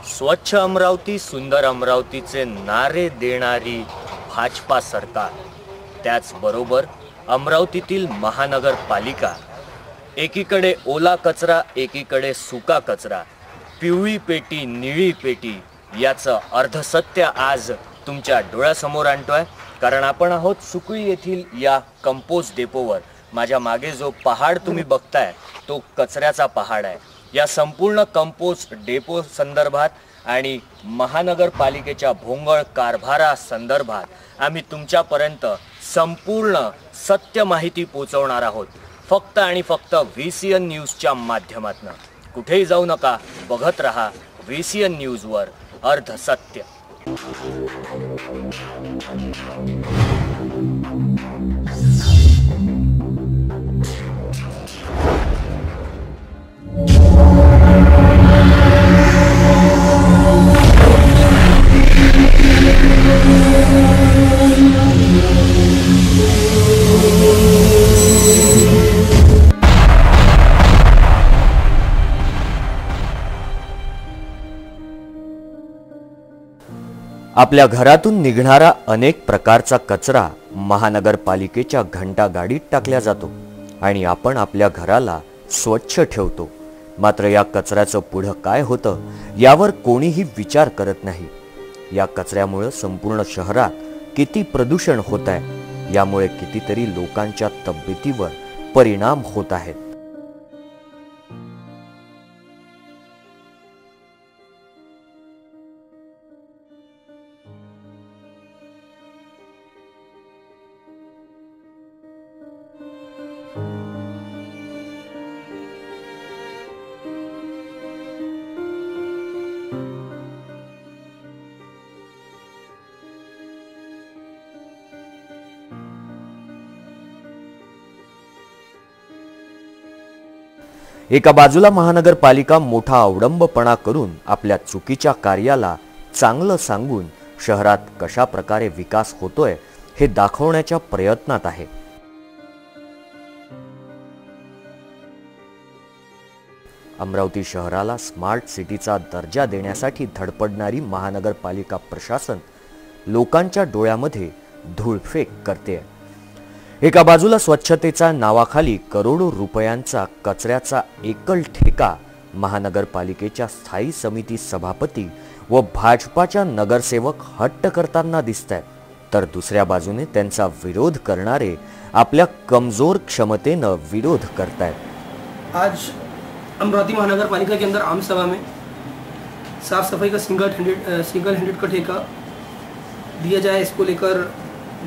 स्वच्छ अमरावती सुंदर अमरावतीचे नारे देणारी भाजपा सरकार, त्याचबरोबर अमरावतीतील महानगरपालिका, एकीकडे ओला कचरा एकीकडे सुका कचरा, पिवळी पेटी निळी पेटी याचं अर्धसत्य आज तुमच्या डोळ्यासमोर आणतोय। कारण आपण आहोत सुकळी येथील या कंपोस्ट डेपोवर। माझ्या मागे जो पहाड तुम्ही बघताय तो कचऱ्याचा पहाड आहे। या संपूर्ण कंपोस्ट डेपो संदर्भात आणि महानगरपालिकेच्या भोंगळ कारभारा संदर्भात आम्ही तुमच्यापर्यंत संपूर्ण सत्य माहिती पोहोचवणार आहोत, फक्त आणि फक्त VCN न्यूजच्या माध्यमातून। कुठेही जाऊ नका, बघत रहा VCN न्यूजवर अर्धसत्य। आपल्या घरातून निघणारा अनेक प्रकारचा कचरा महानगरपालिकेच्या घंटागाडीत टाकला जातो आणि आपण आपल्या घराला स्वच्छ ठेवतो। मात्र या कचऱ्याचं पुढे काय होतं यावर कोणीही विचार करत नाही। या कचऱ्यामुळे संपूर्ण शहरात किती प्रदूषण होत आहे, यामुळे कितीतरी लोकांच्या तब्येतीवर परिणाम होत आहेत। एका बाजूला महानगरपालिका मोठा अवडंबपणा करून आपल्या चुकीच्या कार्याला चांगलं सांगून शहरात कशा प्रकारे विकास होतोय हे दाखवण्याच्या प्रयत्नात आहे। अमरावती शहराला स्मार्ट सिटीचा दर्जा देण्यासाठी धडपडणारी महानगरपालिका प्रशासन लोकांच्या डोळ्यामध्ये धूळफेक करते। एका बाजूला स्वच्छतेच्या नावाखाली करोडो रुपयांचा कचऱ्याचा एकल ठेका महानगरपालिकेच्या स्थायी समिती सभापती व भाजपाच्या नगरसेवक हट्ट करताना दिसतात, तर दुसऱ्या बाजूने त्यांचा विरोध करणारे आपल्या कमजोर क्षमतेने विरोध करतायत। आज अमरावती महानगरपालिका के अंदर आम सभा में साफ सफाई का सिंगल हैंडेड का ठेका दिया जाए, इसको लेकर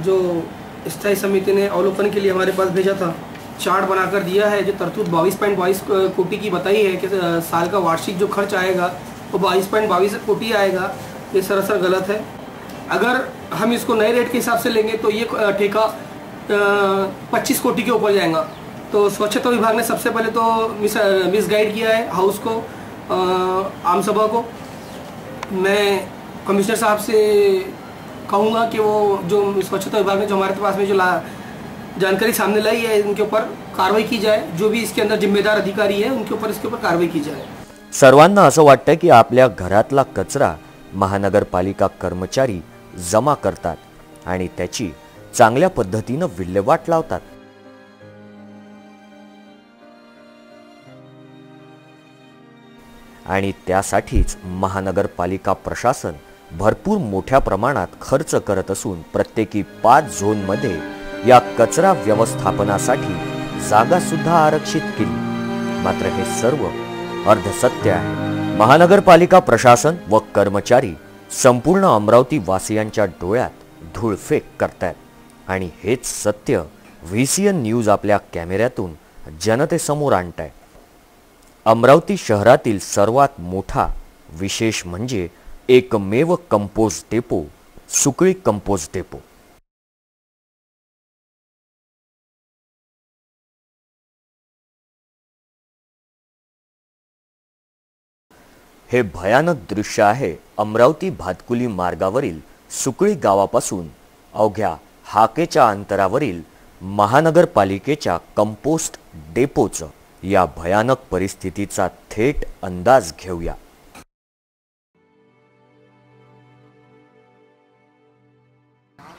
जो स्थायी समिति ने अवलोकन के लिए हमारे पास भेजा था, चार्ट बनाकर दिया है। जो तरतूद 22.22 कोटी की बताई है कि साल का वार्षिक जो खर्च आएगा वो 22.22 कोटी आएगा, ये सरासर गलत है। अगर हम इसको नए रेट के हिसाब से लेंगे तो ये ठेका 25 कोटी के ऊपर जाएगा। तो स्वच्छता विभाग ने सबसे पहले तो मिसगाइड किया है हाउस को, आम सभा को। मैं कमिश्नर साहब से कहूँगा कि वो जो स्वच्छता विभाग ने जो हमारे पास में जो जानकारी सामने लाई है, इनके ऊपर कार्रवाई की जाए। जो भी इसके अंदर जिम्मेदार अधिकारी है उनके ऊपर इसके ऊपर कार्रवाई की जाए। सर्वांना असं वाटतं की आपल्या घरातला कचरा महानगरपालिका कर्मचारी जमा करतात आणि त्याची चांगल्या पद्धतीने विल्हेवाट लावतात। आणि त्यासाठीच महानगरपालिका प्रशासन भरपूर मोठ्या प्रमाणात खर्च करत असून प्रत्येकी 5 झोनमध्ये या कचरा व्यवस्थापनासाठी जागा सुद्धा आरक्षित केली। मात्र हे सर्व अर्धसत्य आहे। महानगरपालिका प्रशासन व कर्मचारी संपूर्ण अमरावती वासियांच्या डोळ्यात धूळफेक करतायत आणि हेच सत्य VCN न्यूज आपल्या कॅमेऱ्यातून जनतेसमोर आणताय। अमरावती शहरातील सर्वात मोठा विशेष म्हणजे एकमेव compost depot Sukli compost depot. हे भयानक दृश्य आहे अमरावती भातकुली मार्गावरील सुकळी गावापासून अवघ्या हाकेच्या अंतरावरील महानगरपालिकेच्या कंपोस्ट डेपोचं। या भयानक परिस्थितीचा थेट अंदाज घेऊया।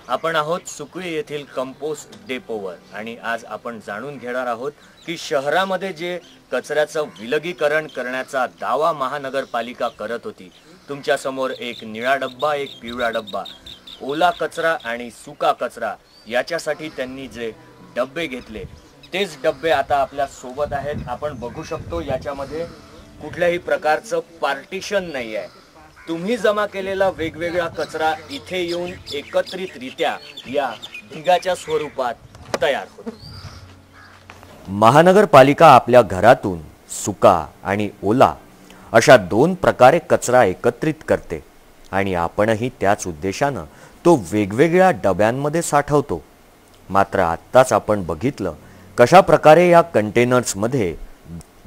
आपण आहोत सुकळी येथील कंपोस्ट डेपोवर आणि आज आपण जाणून घेणार आहोत की शहरामध्ये जे कचऱ्याचं विलगीकरण करण्याचा दावा महानगरपालिका करत होती, तुमच्या समोर एक निळा डब्बा, एक पिवळा डब्बा, ओला कचरा आणि सुका कचरा याच्यासाठी त्यांनी जे डब्बे घेतले तेच डब्बे आता आपल्या सोबत आहेत। आपण बघू शकतो याच्यामध्ये कुठल्याही प्रकारचं पार्टिशन नाही आहे। तुम्ही जमा केलेला वेगवेगळा कचरा इथे येऊन एकत्रितरित्या या ढिगाच्या स्वरूपात तयार होतो। महानगरपालिका आपल्या घरातून सुका आणि ओला अशा दोन प्रकारे कचरा एकत्रित करते आणि आपणही त्याच उद्देशानं तो वेगवेगळ्या डब्यांमध्ये साठवतो। मात्र आत्ताच आपण बघितलं कशा प्रकारे या कंटेनर्समध्ये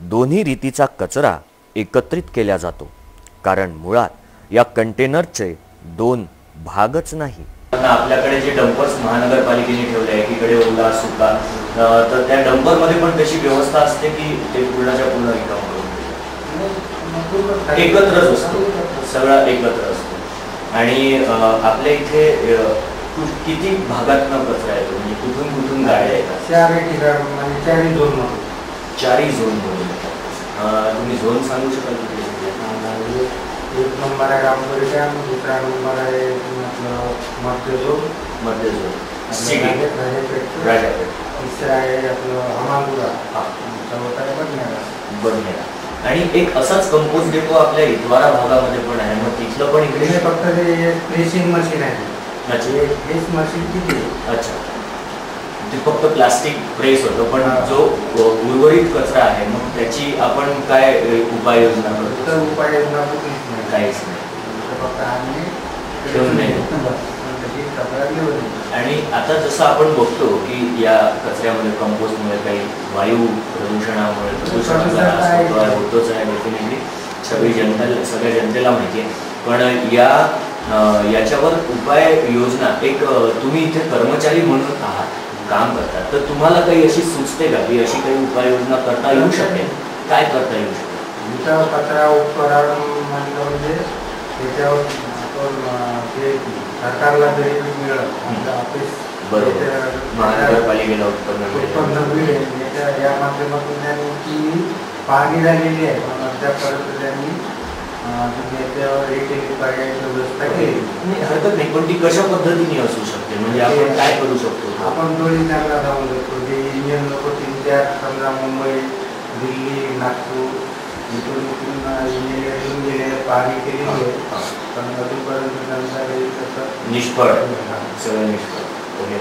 दोन्ही रीतीचा कचरा एकत्रित केला जातो, कारण मुळात या कंटेनरचे दोन भागच नाही। आपल्याकडे जे डंपर्स महानगरपालिकेने ठेवले आहे, एकीकडे ओला सुका, तर त्या डंपर मध्ये पण तशी व्यवस्था असते की ते पूर्णच्या पूर्ण एकत्रच असतो, सगळा एकत्र असतो। आणि आपल्या इथे किती भागातनं कचरा येतो, म्हणजे कुठून कुठून गाड्या येतात? चारही झोन मध्ये। तुम्ही झोन सांगू शकाल कुठे? एक नंबर है रामपुरी, दूसरा नंबर है मध्य जोन, तीसरा है हमालपुरा, चौथा है बडनेरा। आणि एक असाच कंपोस्ट डेपो आपल्या इतवारा भागामध्ये पण आहे, मग तिथलं पण इकडे फक्त ते प्रेसिंग मशीन आहे। अच्छा, हेच मशीन किती? अच्छा, ते फक्त प्लास्टिक प्रेस होतं, पण जो उर्वरित कचरा आहे मग त्याची आपण काय उपाययोजना करतो? उपाययोजना काहीच नाही, फक्त आम्ही ठेवून नाही। आणि आता जसं आपण बघतो की या कचऱ्यामध्ये कंपोस्टमुळे काही वायू प्रदूषणामुळे प्रदूषण होतोच आहे, डेफिनेटली सगळ्या जनतेला माहिती आहे। पण याच्यावर उपाययोजना, एक तुम्ही इथे कर्मचारी म्हणून आहात, काम करतात, तर तुम्हाला काही अशी सुचते का की अशी काही उपाययोजना करता येऊ शकते? काय करता येऊ शकते? इथं कचरा उपकरण म्हणजे त्याच्यावर ते सरकारला जरी मिळत ऑफिस, बरोबर, महानगरपालिकेला उत्पन्न बिल या माध्यमातून त्यांनी ती पाहणी झालेली आहे, पण अद्यापर्यंत त्यांनी त्याच्यावर एक पर्यायाची व्यवस्था केली नाही। हरकत नाही, पण ती कशा पद्धतीने असू शकते, म्हणजे आपण काय करू शकतो? आपण दोन्ही त्यांना जाऊ शकतो। ते इंडियन लोक 3-4 समजा मुंबई, दिल्ली, नागपूर इथून इंजिनियर येऊन गेलेले पाहणी केलेली आहे, पण अजूनपर्यंत त्यांचा काही निष्फळ, सगळं निष्फळ। ओके,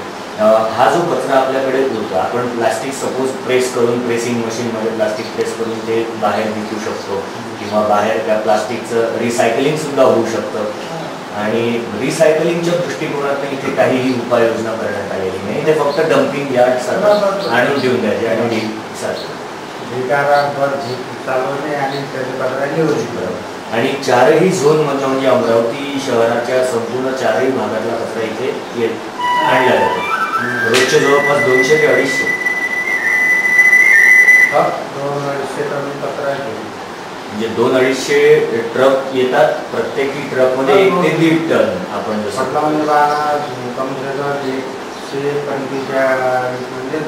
हा जो कचरा आपल्याकडे उरतो, आपण प्लास्टिक सपोज प्रेस करून, प्रेसिंग मशीनमध्ये प्लास्टिक प्रेस करून ते बाहेर विकू शकतो, किंवा बाहेर त्या प्लास्टिकचं रिसायकलिंग सुद्धा होऊ शकतं। आणि रिसायकलिंगच्या दृष्टिकोनातून इथे काहीही उपाययोजना करण्यात आलेली नाही, ते फक्त डम्पिंग यार्ड सारखं आणून देऊन द्यायचे आणि आणि चारही झोन मधला, म्हणजे अमरावती शहराच्या संपूर्ण चारही भागातला कचरा इथे आणला जातो। रोजचे जवळपास 200 ते 250 टन कचरा, म्हणजे 200-250 ट्रक येतात, प्रत्येकी ट्रक मध्ये 1 ते 1.5 टन। आपण जसं म्हणजे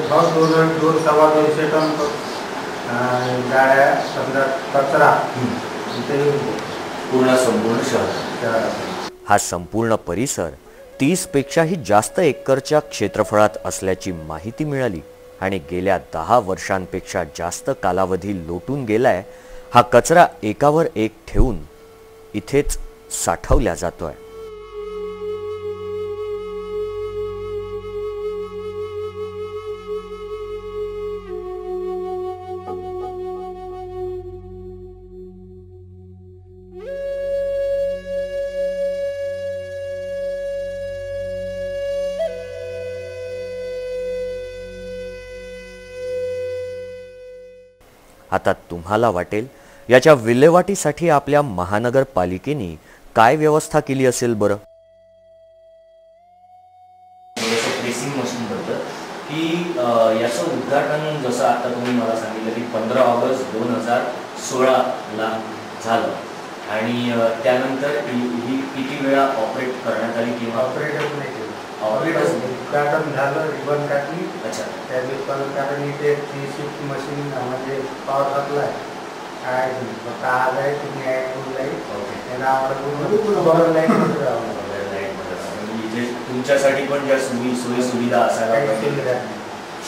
200-250 टन गाड्या समजा कचरा संपूर्ण शहर। हा संपूर्ण परिसर 30 पेक्षाही जास्त एकरच्या क्षेत्रफळात असल्याची माहिती मिळाली आणि गेल्या 10 वर्षांपेक्षा जास्त कालावधी लोटून गेलाय हा कचरा एकावर एक ठेवून इथेच साठवल्या जातोय। आता तुम्हाला वाटेल याच्या विल्हेवाटीसाठी आपल्या महानगरपालिकेने काय व्यवस्था केली असेल बरं? प्रेसिंग मशीन बद्दल की याचं उद्घाटन जसं आता तुम्ही मला सांगितलं की 15 ऑगस्ट 2016 ला झालं आणि त्यानंतर ही किती वेळा ऑपरेट करण्यात आली किंवा ऑपरेटच नाही केलं? उद्घाटन झालं, रिबन टाकली। अच्छा, त्या दिवसाला कारण इथे 3 शिफ्ट मशीन म्हणजे पॉवर सप्लाय आहे, फक्त आज आहे तुम्ही आहे लाईट त्यांना आम्हाला इथे तुमच्यासाठी पण ज्या सोयी सुविधा असायला पाहिजे,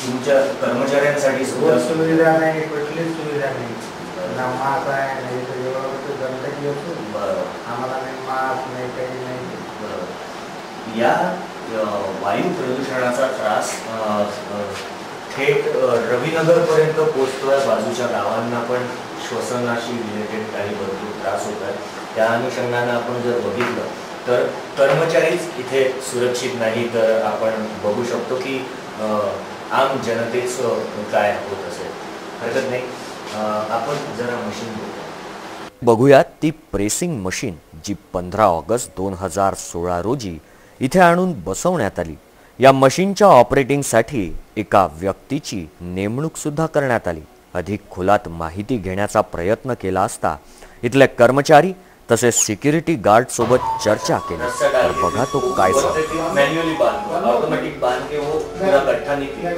तुमच्या कर्मचाऱ्यांसाठी सुविधा नाही, कुठलीच सुविधा नाही ना, मास्क आहे नाही तर जेव्हा गणपती होतो आम्हाला नाही मास्क नाही काही नाही। बरोबर, या वायू प्रदूषणाचा त्रास थेट रविनगरपर्यंत पोहोचतोय, बाजूच्या गावांना पण श्वसनाशी रिलेटेड काही भरपूर त्रास होत आहे। त्या अनुषंगाने आपण जर बघितलं तर कर्मचारीच इथे सुरक्षित नाही, तर आपण बघू शकतो की आम जनतेच काय होत असेल। हरकत नाही, आपण जरा मशीन बघूयात ती प्रेसिंग मशीन जी 15 ऑगस्ट 2016 रोजी इथे आणून बसवण्यात आली। या मशीनच्या ऑपरेटिंगसाठी एका व्यक्तीची नेमणूक सुद्धा करण्यात आली। अधिक खोलात माहिती घेण्याचा प्रयत्न केला असता इथले कर्मचारी तसेच सिक्युरिटी गार्ड सोबत चर्चा केली, तर बघा तो काय सांगतो। मैन्युअली बांध ऑटोमेटिक बांध के वो पूरा गड्ढा निकले,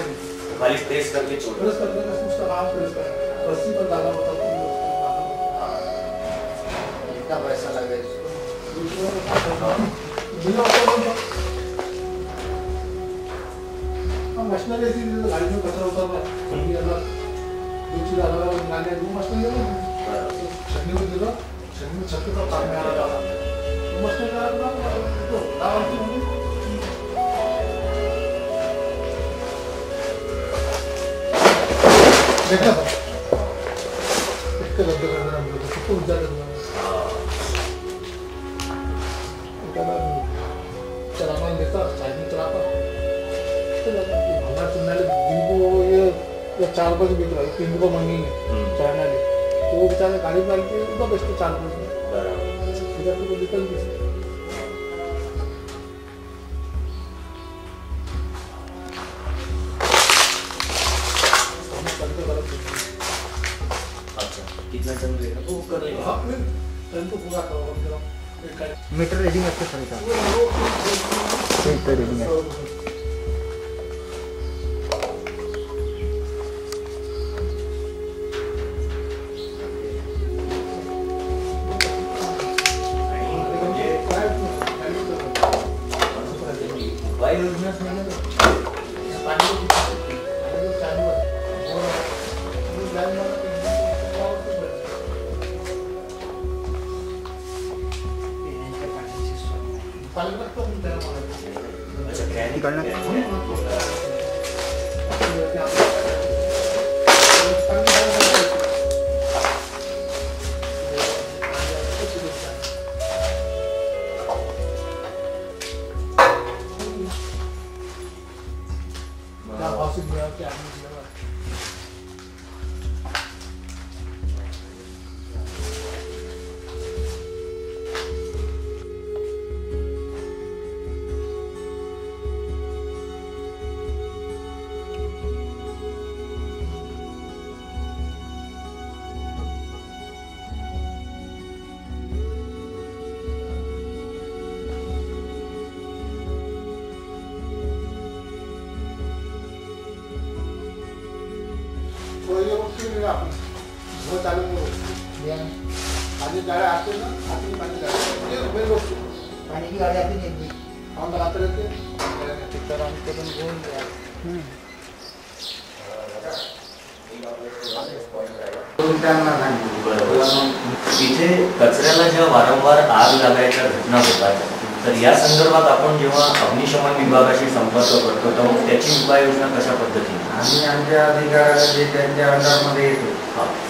खाली प्रेस करके छोड़ इतना पैसा लगेगा मशीनरी गाड़ी में कचरा होता है, दो चीज अलग अलग निकालने दो मशीनरी छन्नी को दिलो, छन्नी में छत्ते का काम में आ रहा है मशीनरी आ रहा है तो दावती होगी देखा था इसके गद्दे करना हम लोग तो उज्जैन करना चलाना देता चार्जिंग चलाता भंगार चुनने दिन को ये 4 बजे बिक रहा है, 3 को मंगी चढ़ने तो वो बेचारे गाड़ी डाल के उधर बेचते 4 बजे इधर तो निकल गए। कितना टन रहेगा वो कर लेगा, हाँ टन तो पूरा करो मीटर रीडिंग अच्छे सही था, मीटर रीडिंग है। वो चालू आगे गाड़ी आते ना आते ही पानी ये मेरे लोग पानी की गाड़ी आती नहीं हम लगाते रहते ठीक तरह हम तो बोल दिया करून त्यांना सांगितलं. बरोबर. इथे कचऱ्याला ज्या वारंवार आग लागायच्या घटना होतात, तर या संदर्भात आपण जेव्हा अग्निशमन विभागाशी संपर्क करतो तर मग त्याची उपाययोजना कशा पद्धतीने? आम्ही आमच्या अधिकाऱ्याला जे त्यांच्या अंडरमध्ये येतो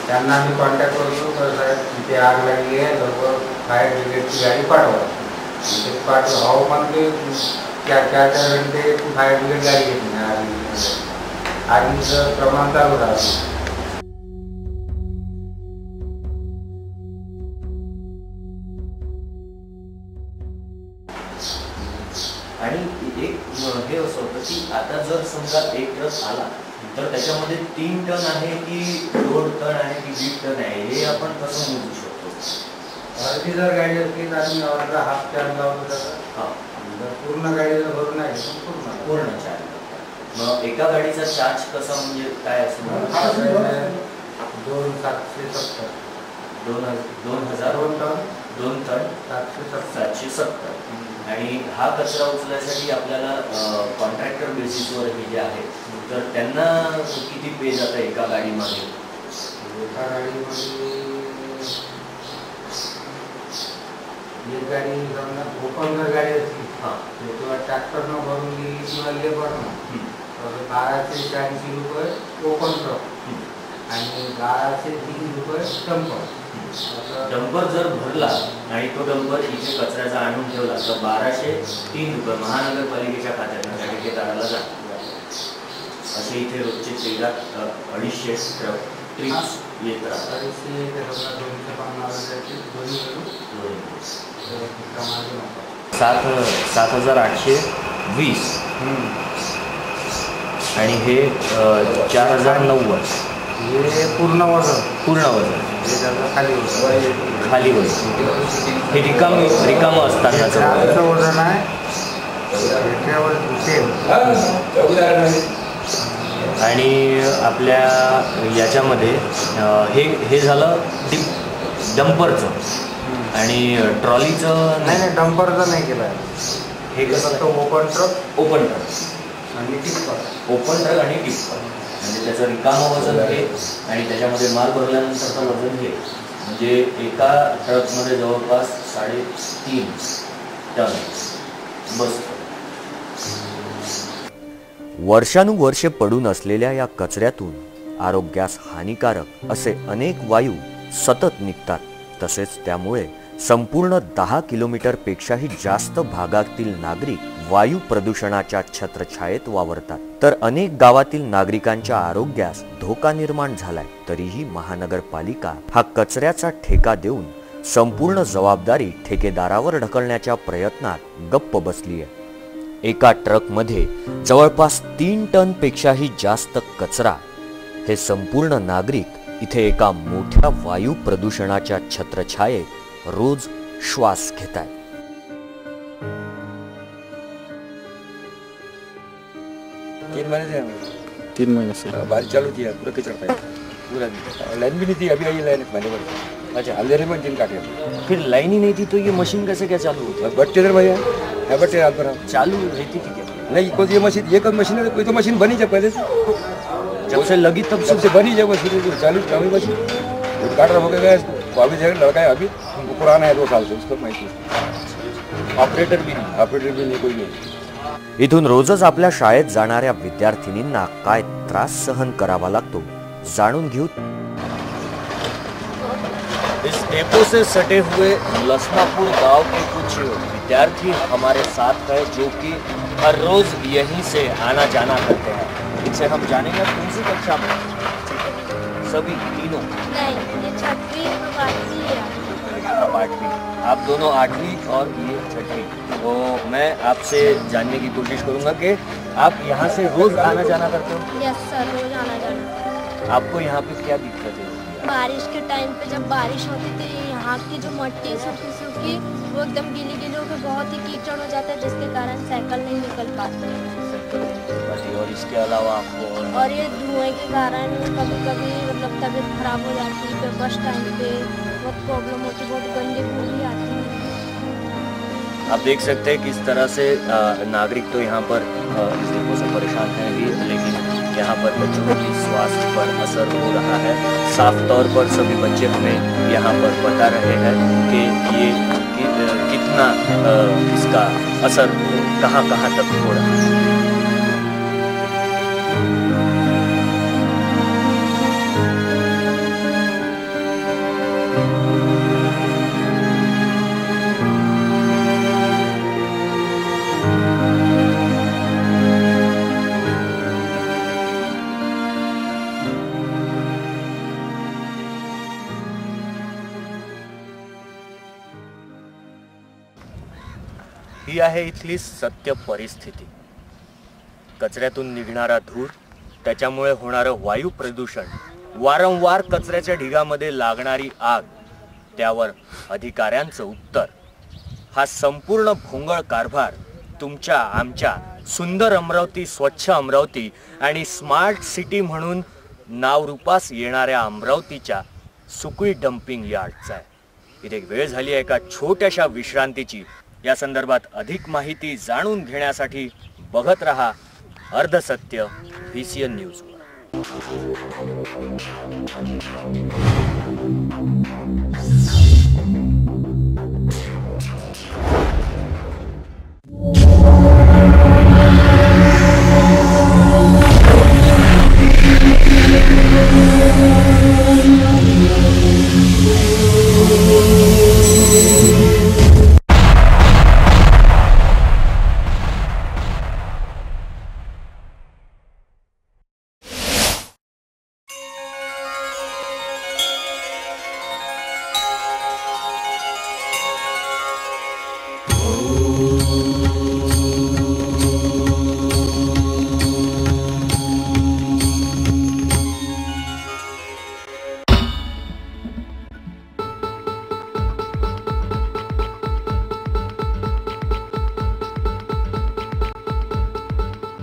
त्यांना आम्ही कॉन्टॅक्ट करतो, तर साहेब तिथे आग लागली आहे, लवकर फायर ब्रिगेडची गाडी पाठवा. ते पाठवा हवामान ते 4 घंटे फायर ब्रिगेड गाडी येत नाही. आगीचं प्रमाण चालू राहतं. आणि एक हे असं होतं की आता जर समजा एक ट्रक आला तर त्याच्यामध्ये 3 टन आहे की 2 टन आहे की 20 टन आहे, हे आपण कसं मोजू शकतो? अर्धी जर गाडी असली तर आम्ही अर्धा हाफ चार्ज लावतो त्याचा. जर पूर्ण गाडीला भरून आहे पूर्ण चार्ज. मग एका गाडीचा चार्ज कसा म्हणजे काय असतो? 2,770. 2 टन 770. आणि हा कचरा उचलण्यासाठी आपल्याला कॉन्ट्रॅक्टर बेसिसवर हे जे आहे तर त्यांना किती पे जातं एका गाडीमध्ये? एका गाडीमध्ये एक गाडी समजा ओपन जर गाडी असली किंवा ट्रॅक्टरनं भरून गेली किंवा लेबरनं तर 1240 रुपये ओपन ट्रक आणि 1203 रुपये डंपर. डंपर जर भरला आणि तो डंपर इथे कचऱ्याचा आणून ठेवला तर 1203 रुपये महानगरपालिकेच्या खात्यातून त्या ठेकेदाराला जातात. असे इथे रोजचे 250 ट्रिप्स येत राहतात. 7,820 आणि हे 4,090. हे पूर्ण वजन खाली वजन हे रिकाम असतानाचं वजन आहे. आणि आपल्या याच्यामध्ये हे झालं डंपरचं आणि ट्रॉलीचं नाही डंपरचं नाही केलं आहे. हे कसं ओपन ट्रक आणि टिप्पर. ओपन ट्रक आणि टिप्पर म्हणजे त्याचं रिकामं वजन हे आणि त्याच्यामध्ये माल भरल्यानंतरचं वजन हे म्हणजे एका ट्रकमध्ये जवळपास 3.5 टन बसतं. वर्षानुवर्षे पडून असलेल्या या कचऱ्यातून आरोग्यास हानिकारक असे अनेक वायू सतत निघतात. तसेच त्यामुळे संपूर्ण 10 किलोमीटरपेक्षाही जास्त भागातील नागरिक वायू प्रदूषणाच्या छत्रछायेत वावरतात. तर अनेक गावातील नागरिकांच्या आरोग्यास धोका निर्माण झालाय. तरीही महानगरपालिका हा कचऱ्याचा ठेका देऊन संपूर्ण जबाबदारी ठेकेदारावर ढकलण्याच्या प्रयत्नात गप्प बसली आहे. एका ट्रकमध्ये जवळपास 3 टन पेक्षाही जास्त कचरा. हे संपूर्ण नागरिक इथे एका मोठ्या वायू प्रदूषणाच्या छत्रछायेत रोज श्वास घेतात. तीन महीने से बारिश चालू थी, पूरा कचरा था पूरा. लाइन भी नहीं थी, अभी आई लाइन पानी भर. अच्छा, अंधेरे में दिन काटे. फिर लाइन ही नहीं थी तो ये मशीन कैसे क्या चालू होती? बट्टे इधर भैया है, बट्टे रात भर चालू रहती थी क्या? नहीं, कोई ये मशीन है, कोई तो मशीन बनी जब पहले से, जब से लगी तब से बनी जब मशीन चालू कामी मशीन उद्घाटन हो गया इसको. अभी लड़का है, अभी पुराना है 2 साल से, उसको माहिती. ऑपरेटर भी नहीं कोई नहीं. इथून रोजच आपल्या शाळेत जाणाऱ्या विद्यार्थिनींना काय त्रास सहन करावा लागतो जाणून घेऊ. इस डेपो से सटे हुए लसनापुर गांव के कुछ विद्यार्थी हमारे साथ है जो कि हर रोज यहीं से आना जाना करते हैं. इनसे हम जानेंगे कौन सी कक्षा में सभी तीनों. नहीं, ये 6वीं और 8वीं है. आप 8वीं, आप दोनों 8वीं और ये 6वीं. तो मैं आपसे जानने की कोशिश करूंगा कि आप यहाँ से रोज आना जाना करते हो? यस सर, रोज आना जाना. आपको यहाँ पे क्या दिक्कत है? बारिश के टाइम पे जब बारिश होती थी यहाँ की जो मट्टी सूखी वो एकदम गीली गीली होकर बहुत ही कीचड़ हो जाता है, जिसके कारण साइकिल नहीं निकल पाती. और इसके अलावा आपको और ये धुएं के कारण कभी कभी मतलब तबीयत खराब हो जाती है. फिर बस टाइम पे बहुत प्रॉब्लम होती है, बहुत गंदी बू भी आती है. आप देख सकते हैं किस तरह से नागरिक तो यहाँ पर इस डेपो से परेशान हैं ही, लेकिन यहाँ पर बच्चों की स्वास्थ्य पर असर हो रहा है। साफ तौर पर सभी बच्चे हमें यहाँ पर बता रहे हैं कि ये कितना इसका असर कहाँ तक हो रहा है। ही आहे इथली सत्य परिस्थिती। कचऱ्यातून निघणारा धूर, त्याच्यामुळे होणारं वायू प्रदूषण, वारंवार कचऱ्याच्या ढिगामध्ये लागणारी आग, त्यावर अधिकाऱ्यांचं उत्तर, हा संपूर्ण भोंगळ कारभार तुमच्या आमच्या सुंदर अमरावती, स्वच्छ अमरावती आणि स्मार्ट सिटी म्हणून नावरूपास येणाऱ्या अमरावतीच्या सुकुई डम्पिंग यार्डचा आहे। इथे वेळ झाली आहे एका छोट्याशा विश्रांतीची। या संदर्भात अधिक माहिती जाणून घेण्यासाठी बघत रहा अर्धसत्य VCN न्यूज।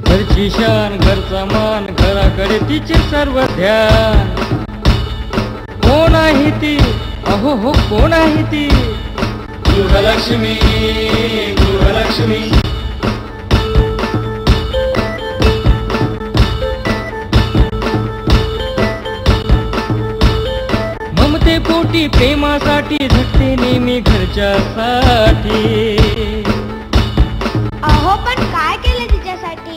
घरची शान, घरचा मान, घराकडे तिचे सर्व ध्यान। कोण आहे ती, अहो हो कोण आहे ती, गृहलक्ष्मी, गृहलक्ष्मी। ममते पोटी प्रेमासाठी झटते नेहमी घरच्यासाठी। अहो पण काय केलं तिच्यासाठी?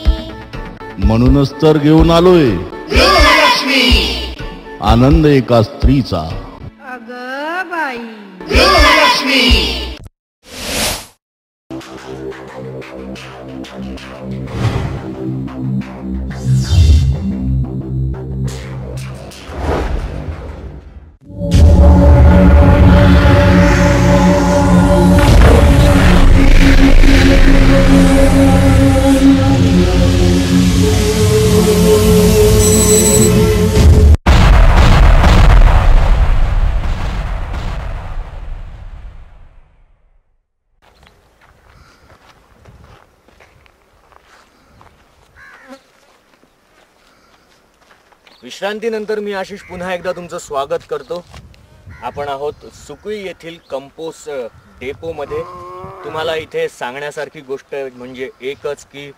म्हणूनच तर घेऊन आलोय आनंद एका स्त्रीचा। अगं बाई, विश्रांतीनंतर मी आशिष पुन्हा एकदा तुमचं स्वागत करतो। आपण आहोत सुकुई येथील कंपोस्ट डेपोमध्ये। तुम्हाला इथे सांगण्यासारखी गोष्ट म्हणजे एकच की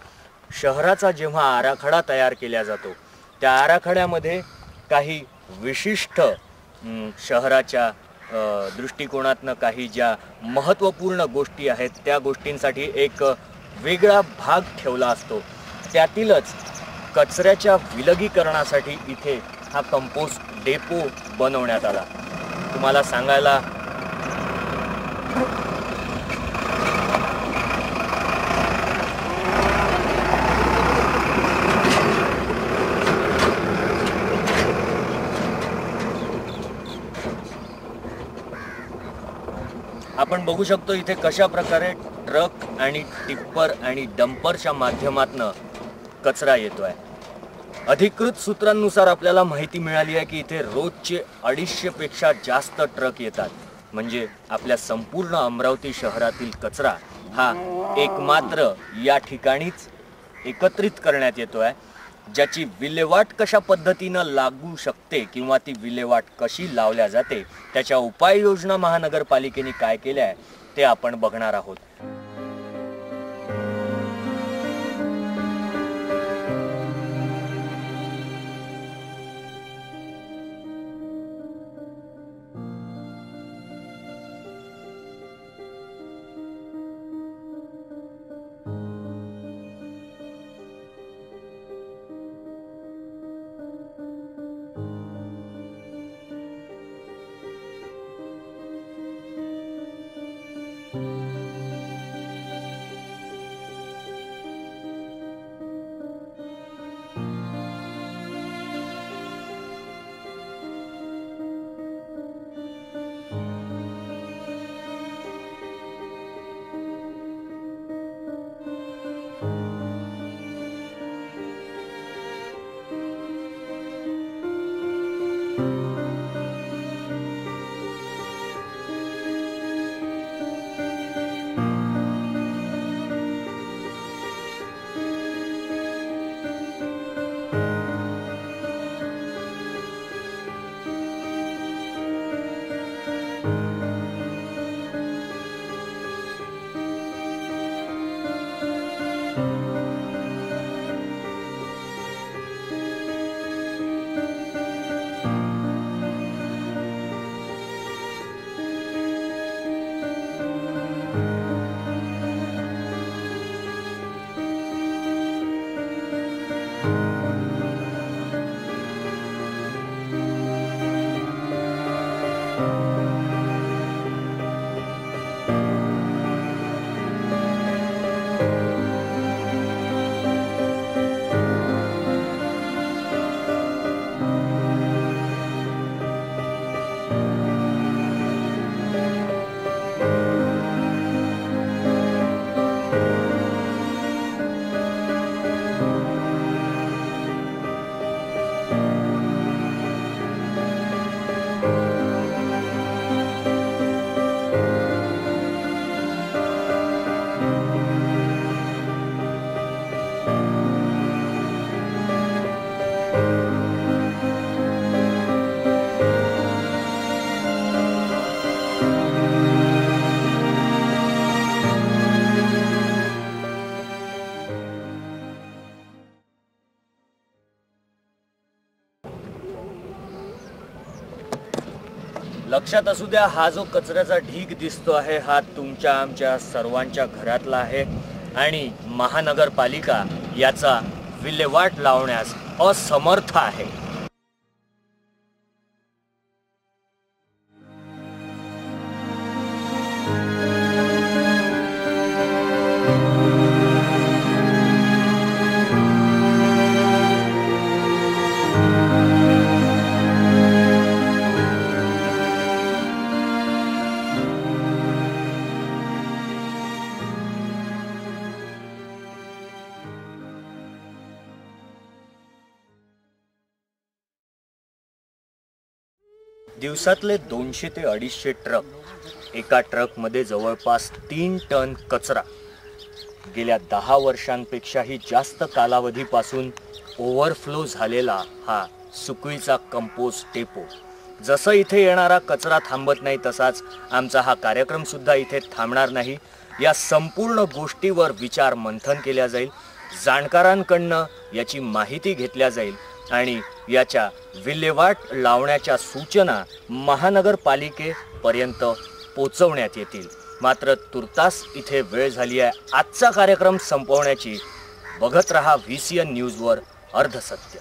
शहराचा जेव्हा आराखडा तयार केला जातो त्या आराखड्यामध्ये काही विशिष्ट शहराच्या दृष्टिकोनातनं काही ज्या महत्त्वपूर्ण गोष्टी आहेत त्या गोष्टींसाठी एक वेगळा भाग ठेवला असतो। त्यातीलच कचऱ्याच्या विलगीकरणासाठी इथे हा कंपोस्ट डेपो बनवण्यात आला। तुम्हाला सांगायला आपण बघू शकतो इथे कशा प्रकारे ट्रक आणि टिप्पर आणि डंपरच्या माध्यमातून कचरा येतोय। अधिकृत सूत्रांनुसार आपल्याला माहिती मिळाली आहे की इथे रोजचे 250 पेक्षा जास्त ट्रक येतात। म्हणजे आपल्या संपूर्ण अमरावती शहरातील कचरा हा एकमात्र या ठिकाणीच एकत्रित करण्यात येतोय, ज्याची विल्हेवाट कशा पद्धतीने लागू शकते किंवा ती विल्हेवाट कशी लावल्या जाते त्याच्या उपाययोजना महानगरपालिकेने काय केल्या आहे ते आपण बघणार आहोत। लक्षात असू द्या, हा जो कचऱ्याचा ढीग दिसतो आहे हा तुमच्या आमच्या सर्वांच्या घरातला आहे आणि महानगरपालिका याचा विल्हेवाट लावण्यास असमर्थ आहे. दिवसातले 200 ते 250 ट्रक, एका ट्रकमध्ये जवळपास 3 टन कचरा. गेल्या 10 वर्षांपेक्षाही जास्त कालावधीपासून ओव्हरफ्लो झालेला हा सुकळीचा कंपोस्ट डेपो. जसं इथे येणारा कचरा थांबत नाही तसाच आमचा हा कार्यक्रम सुद्धा इथे थांबणार नाही. या संपूर्ण गोष्टीवर विचार मंथन केल्या जाईल, जाणकारांकडनं याची माहिती घेतल्या जाईल आणि याच्या विल्हेवाट लावण्याच्या सूचना महानगरपालिकेपर्यंत पोचवण्यात येतील. मात्र तुर्तास इथे वेळ झाली आहे आजचा कार्यक्रम संपवण्याची. बघत रहा VCN न्यूजवर अर्धसत्य.